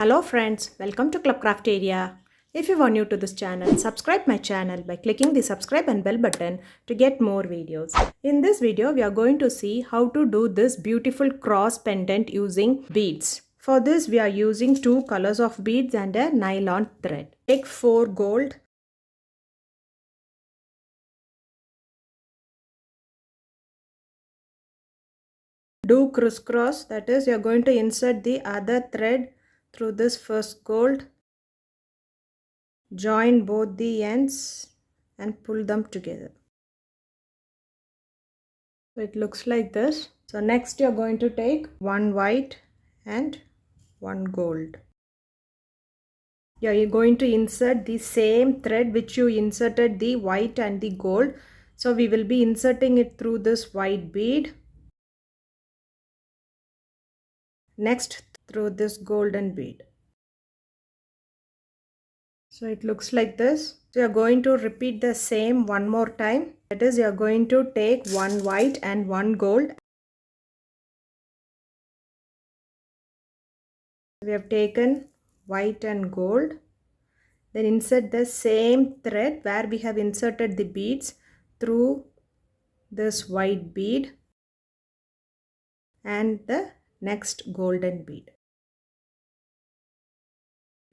Hello friends, welcome to Crafteria. If you are new to this channel, subscribe my channel by clicking the subscribe and bell button to get more videos. In this video, we are going to see how to do this beautiful cross pendant using beads. For this, we are using two colors of beads and a nylon thread. Take 4 gold. Do crisscross, that is, you are going to insert the other thread through this first gold. Join both the ends and pull them together. So it looks like this. So next you're going to take one white and one gold. Yeah, you're going to insert the same thread which you inserted the white and the gold. So we will be inserting it through this white bead. Next through this golden bead. So it looks like this. So you're going to repeat the same one more time. That is, you're going to take one white and one gold. We have taken white and gold. Then insert the same thread where we have inserted the beads through this white bead and the next golden bead.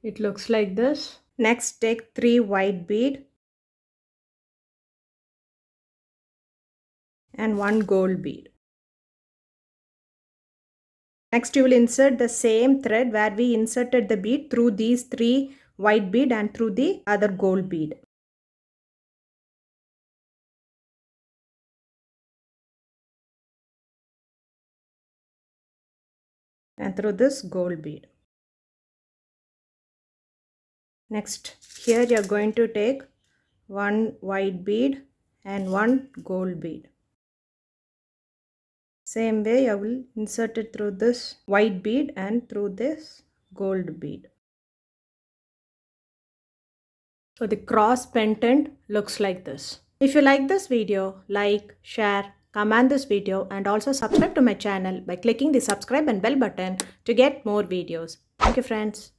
It looks like this. Next, take 3 white bead and 1 gold bead. Next, you will insert the same thread where we inserted the bead through these 3 white bead and through the other gold bead. And through this gold bead. Next, here you are going to take 1 white bead and 1 gold bead. Same way I will insert it through this white bead and through this gold bead. So the cross pendant looks like this. If you like this video, like, share, comment this video and also subscribe to my channel by clicking the subscribe and bell button to get more videos. Thank you friends.